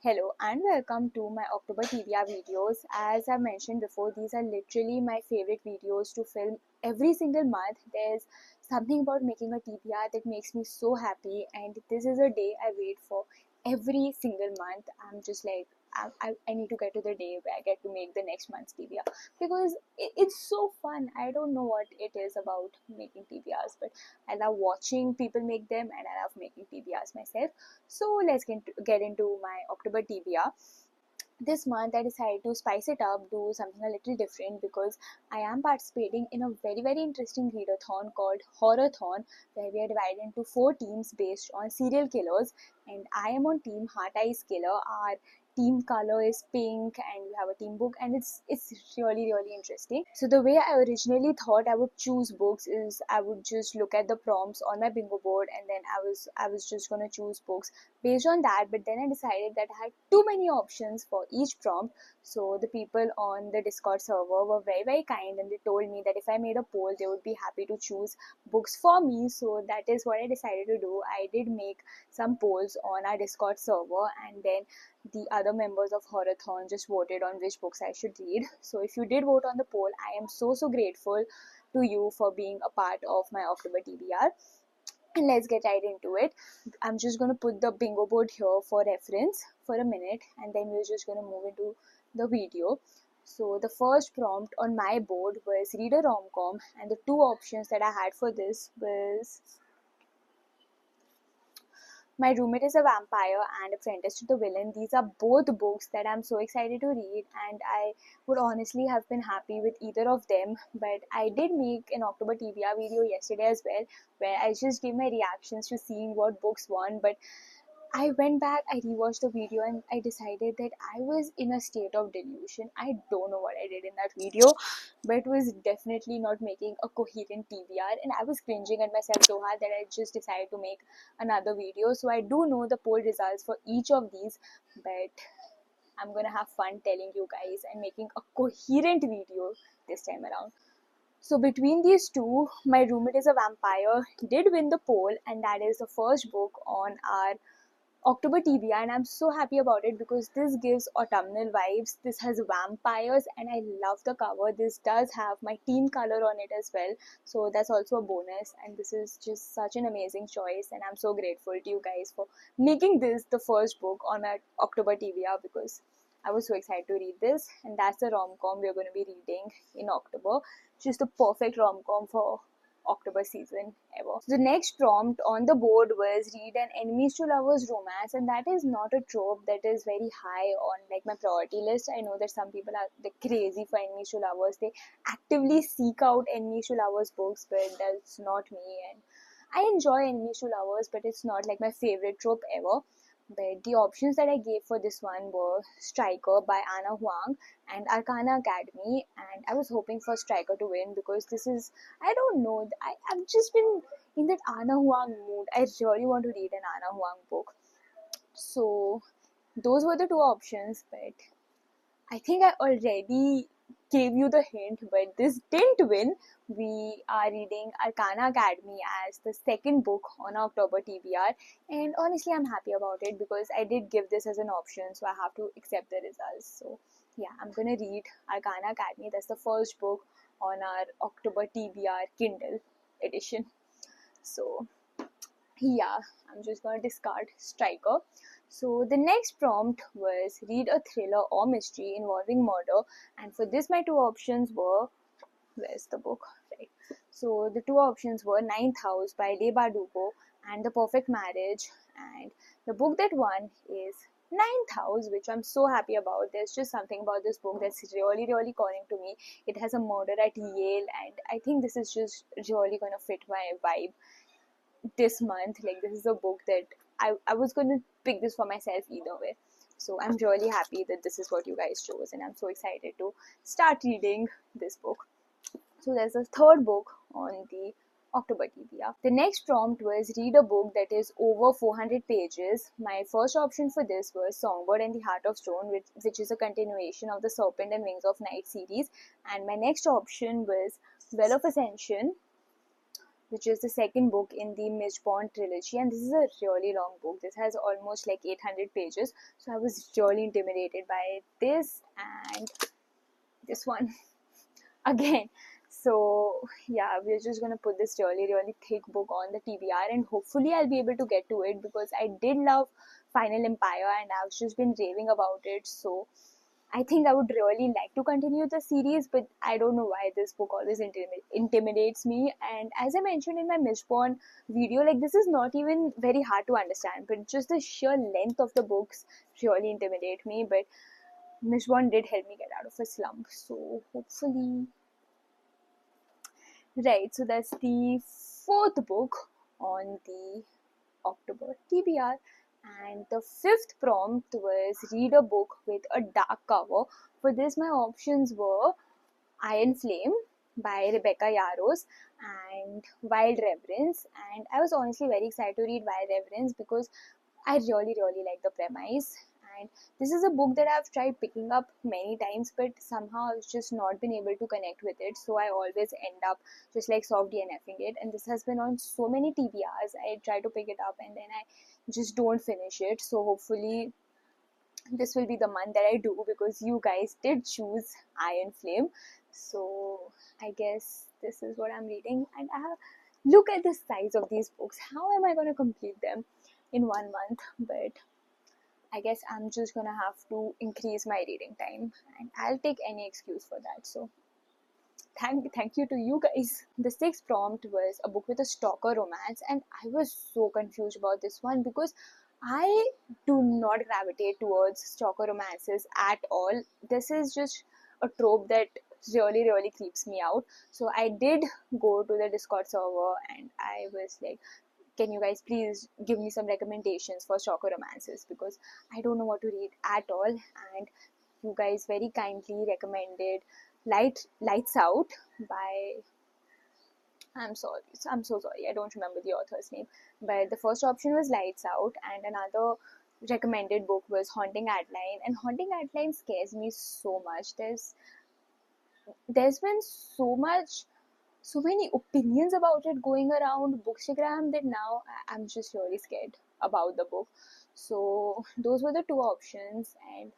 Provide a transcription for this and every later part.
Hello and welcome to my October TBR videos. As I mentioned before, these are literally my favorite videos to film every single month. There's something about making a TBR that makes me so happy, and this is a day I wait for every single month. I'm just like, I need to get to the day where I get to make the next month's TBR because it's so fun. I don't know what it is about making TBRs, but I love watching people make them and I love making TBRs myself. So let's get into my October TBR. This month I decided to spice it up, do something a little different because I am participating in a very interesting readathon called Horrorthon, where we are divided into 4 teams based on serial killers, and I am on team Heart Eyes Killer. Our team color is pink and we have a team book, and it's really interesting. So the way I originally thought I would choose books is I would just look at the prompts on my bingo board, and then I was just gonna choose books based on that. But then I decided that I had too many options for each prompt. So the people on the Discord server were very kind, and they told me that if I made a poll they would be happy to choose books for me. So that is what I decided to do. I did make some polls on our Discord server, and then the other members of Horrorthon just voted on which books I should read. So if you did vote on the poll, I am so grateful to you for being a part of my October TBR. And let's get right into it. I'm just going to put the bingo board here for reference for a minute, and then we're just going to move into the video. So the first prompt on my board was read a rom-com, and the 2 options that I had for this was My Roommate is a Vampire and Apprentice to the Villain. These are both books that I'm so excited to read, and I would honestly have been happy with either of them. But I did make an October TBR video yesterday as well, where I just gave my reactions to seeing what books won. But I went back, I rewatched the video, and I decided that I was in a state of delusion. I don't know what I did in that video, but it was definitely not making a coherent TBR, and I was cringing at myself so hard that I just decided to make another video. So I do know the poll results for each of these, but I'm gonna have fun telling you guys and making a coherent video this time around. So between these two, My Roommate is a Vampire did win the poll, and that is the first book on our October TBR, and I'm so happy about it because this gives autumnal vibes. This has vampires, and I love the cover. This does have my team color on it as well, so that's also a bonus. And this is just such an amazing choice, and I'm so grateful to you guys for making this the first book on my October TBR because I was so excited to read this. And that's the rom-com we're going to be reading in October. Just the perfect rom-com for October season ever. The next prompt on the board was read an enemies to lovers romance, and that is not a trope that is very high on like my priority list. I know that some people are crazy for enemies to lovers. They actively seek out enemies to lovers books, but that's not me. And I enjoy enemies to lovers, but it's not like my favorite trope ever. But the options that I gave for this one were Striker by Anna Huang and Arcana Academy, and I was hoping for Striker to win because this is, I don't know, I've just been in that Anna Huang mood. I really want to read an Anna Huang book. So those were the 2 options, but I think I already gave you the hint, but this didn't win. We are reading Arcana Academy as the second book on October TBR, and honestly, I'm happy about it because I did give this as an option, so I have to accept the results. So, yeah, I'm gonna read Arcana Academy. That's the first book on our October TBR Kindle edition. So, yeah, I'm just gonna discard Striker. So the next prompt was read a thriller or mystery involving murder, and for this my 2 options were, where's the book, right? So the 2 options were Ninth House by Leigh Bardugo and The Perfect Marriage, and the book that won is Ninth House, which I'm so happy about. There's just something about this book that's really calling to me. It has a murder at Yale, and I think this is just really gonna fit my vibe this month. Like, this is a book that I was going to pick this for myself either way. So I'm really happy that this is what you guys chose, and I'm so excited to start reading this book. So there's a third book on the October TBR. The next prompt was read a book that is over 400 pages. My first option for this was Songbird and the Heart of Stone, which is a continuation of the Serpent and Wings of Night series. And my next option was Well of Ascension, which is the second book in the Mistborn trilogy, and this is a really long book. This has almost like 800 pages, so I was really intimidated by this and this one again. So yeah, we're just gonna put this really thick book on the TBR, and hopefully I'll be able to get to it because I did love Final Empire and I've just been raving about it. So I think I would really like to continue the series, but I don't know why this book always intimidates me. And as I mentioned in my Mistborn video, like this is not even very hard to understand, but just the sheer length of the books really intimidate me. But Mistborn did help me get out of a slump, so hopefully. Right, so that's the fourth book on the October TBR. And the fifth prompt was read a book with a dark cover. For this, my options were Iron Flame by Rebecca Yarros and Wild Reverence. And I was honestly very excited to read Wild Reverence because I really like the premise. And this is a book that I've tried picking up many times, but somehow I've just not been able to connect with it. So I always end up just like soft DNFing it. And this has been on so many TBRs. I try to pick it up and then I just don't finish it. So hopefully this will be the month that I do because you guys did choose Iron Flame. So I guess this is what I'm reading. And look at the size of these books. How am I going to complete them in 1 month? But I guess I'm just gonna have to increase my reading time and I'll take any excuse for that. So thank you to you guys. The sixth prompt was a book with a stalker romance, and I was so confused about this one because I do not gravitate towards stalker romances at all. This is just a trope that really creeps me out. So I did go to the Discord server and I was like, can you guys please give me some recommendations for stalker romances because I don't know what to read at all. And you guys very kindly recommended Lights Out by, I'm so sorry, I don't remember the author's name, but the first option was Lights Out, and another recommended book was Haunting Adeline, and Haunting Adeline scares me so much. There's been so many opinions about it going around Bookstagram that now I'm just really scared about the book. So those were the two options, and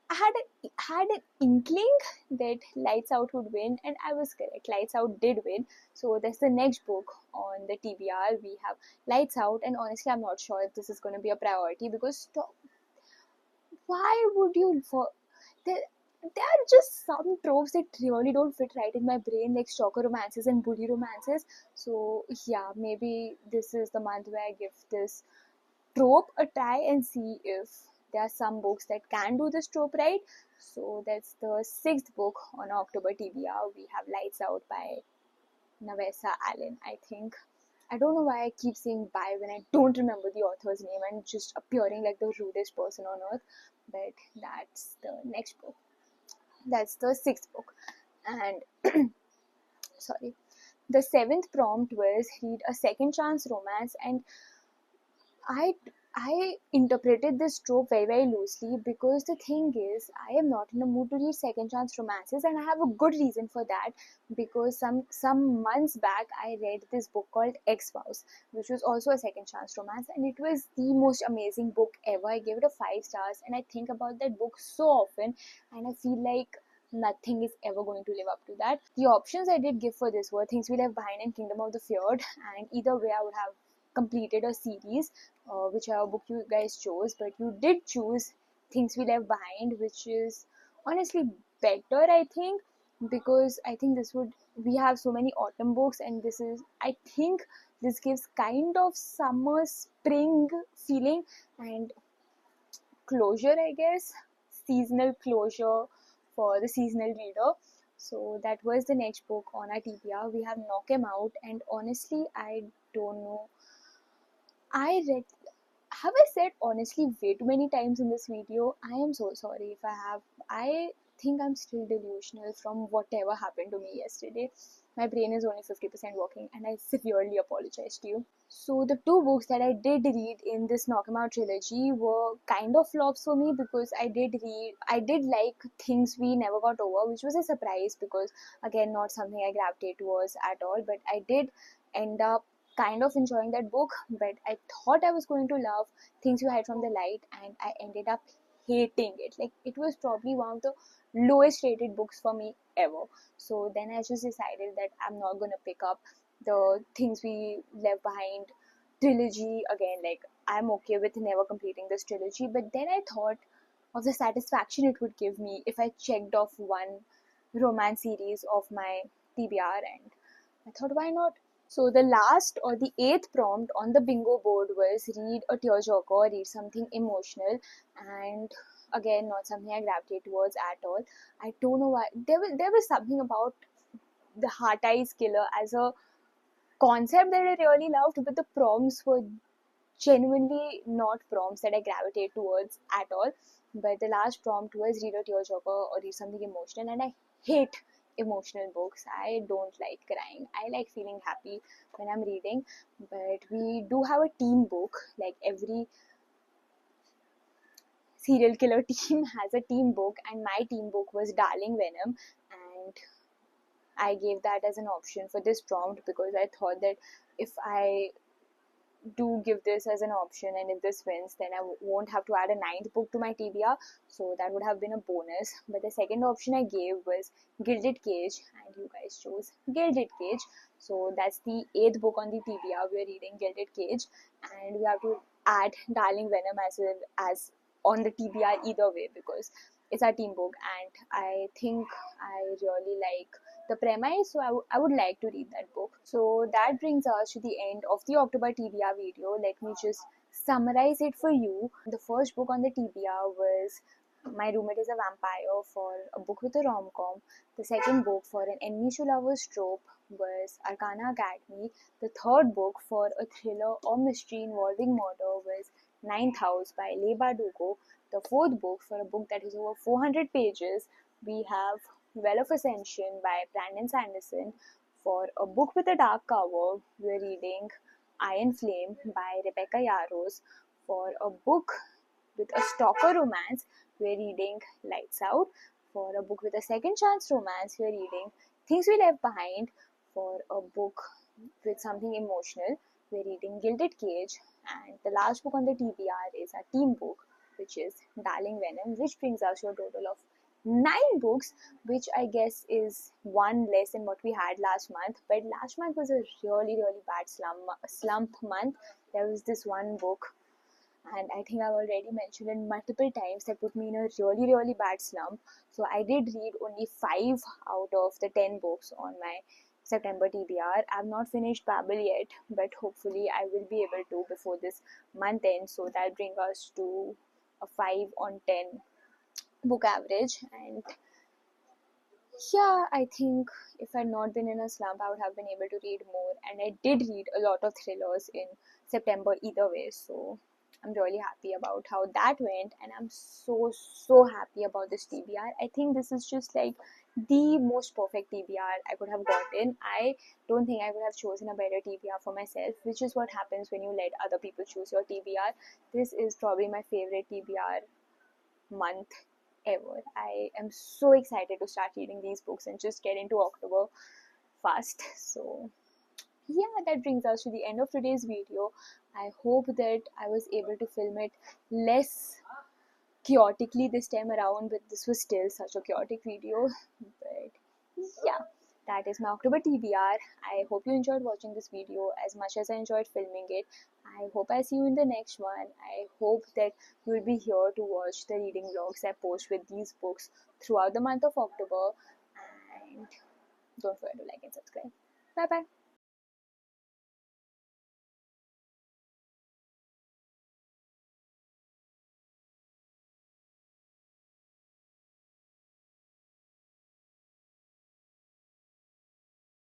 I had an inkling that Lights Out would win, and I was correct. Lights Out did win. So that's the next book on the TBR. We have Lights Out, and honestly, I'm not sure if this is going to be a priority because why would you for there? There are just some tropes that really don't fit right in my brain, like stalker romances and bully romances. So yeah, maybe this is the month where I give this trope a try and see if there are some books that can do this trope right. So that's the sixth book on October TBR. We have Lights Out by Navessa Allen, I think. I don't know why I keep saying by when I don't remember the author's name and just appearing like the rudest person on earth. But that's the next book. That's the sixth book. And sorry. The seventh prompt was read a second chance romance, and I interpreted this trope very loosely because the thing is I am not in the mood to read second chance romances, and I have a good reason for that because some months back I read this book called Ex-Spouse, which was also a second chance romance, and it was the most amazing book ever. I gave it a 5 stars, and I think about that book so often, and I feel like nothing is ever going to live up to that. The options I did give for this were Things We Left Behind and Kingdom of the Feared, and either way I would have completed a series, whichever book you guys chose, but you did choose Things We Left Behind, which is honestly better, I think, because I think we have so many autumn books, and I think this gives kind of summer, spring feeling and closure, I guess, seasonal closure for the seasonal reader. So that was the next book on our TBR. We have Knock 'Em Out, and honestly, I don't know. I read Have I said honestly way too many times in this video? I am so sorry if I have. I think I'm still delusional from whatever happened to me yesterday. My brain is only 50% working, and I severely apologize to you. So the two books that I did read in this Knock 'Em Out trilogy were kind of flops for me because I did like Things We Never Got Over, which was a surprise because again not something I gravitate towards at all. But I did end up kind of enjoying that book, but I thought I was going to love Things You Hide from the Light, and I ended up hating it. Like, it was probably one of the lowest rated books for me ever. So then I just decided that I'm not gonna pick up the Things We Left Behind trilogy again. Like, I'm okay with never completing this trilogy, but then I thought of the satisfaction it would give me if I checked off one romance series of my TBR, and I thought, why not? So the last or the eighth prompt on the bingo board was read a tearjerker or read something emotional, and again, not something I gravitate towards at all. I don't know why. There was something about the Heart Eyes Killer as a concept that I really loved, but the prompts were genuinely not prompts that I gravitate towards at all. But the last prompt was read a tearjerker or read something emotional, and I hate emotional books. I don't like crying. I like feeling happy when I'm reading. But we do have a team book. Like, every serial killer team has a team book, and my team book was Darling Venom, and I gave that as an option for this prompt because I thought that if I do give this as an option, and if this wins, then I won't have to add a ninth book to my TBR, so that would have been a bonus. But the second option I gave was Gilded Cage, and you guys chose Gilded Cage, so that's the eighth book on the TBR. We're reading Gilded Cage, and we have to add Darling Venom as well as on the TBR either way, because it's our team book, and I think I really like the premise, so I would like to read that book. So that brings us to the end of the October TBR video. Let me just summarize it for you. The first book on the TBR was My Roommate is a Vampire, for a book with a rom-com. The second book for an enemies to lovers trope was Arcana Academy. The third book for a thriller or mystery involving murder was Ninth House by Leigh Bardugo. The fourth book for a book that is over 400 pages, we have Well of Ascension by Brandon Sanderson. For a book with a dark cover, we're reading Iron Flame by Rebecca Yarros. For a book with a stalker romance, we're reading Lights Out. For a book with a second chance romance, we're reading Things We Left Behind. For a book with something emotional, we're reading Gilded Cage. And the last book on the TBR is a team book, which is Darling Venom, which brings us to a total of 9 books, which I guess is one less than what we had last month. But last month was a really, really bad slump month. There was this one book, and I think I've already mentioned it multiple times, that put me in a really, really bad slump. So I did read only 5 out of the 10 books on my September TBR. I've not finished Babel yet, but hopefully I will be able to before this month ends. So that brings us to a 5 on 10 book average. And yeah, I think if I'd not been in a slump, I would have been able to read more. And I did read a lot of thrillers in September either way. So I'm really happy about how that went. And I'm so happy about this TBR. I think this is just like the most perfect TBR I could have gotten. I don't think I would have chosen a better TBR for myself, which is what happens when you let other people choose your TBR. This is probably my favorite TBR month ever. I am so excited to start reading these books and just get into October fast. So yeah, that brings us to the end of today's video. I hope that I was able to film it less chaotically this time around, but this was still such a chaotic video. But yeah, that is my October TBR. I hope you enjoyed watching this video as much as I enjoyed filming it. I hope I see you in the next one. I hope that you will be here to watch the reading vlogs I post with these books throughout the month of October. And don't forget to like and subscribe. Bye bye.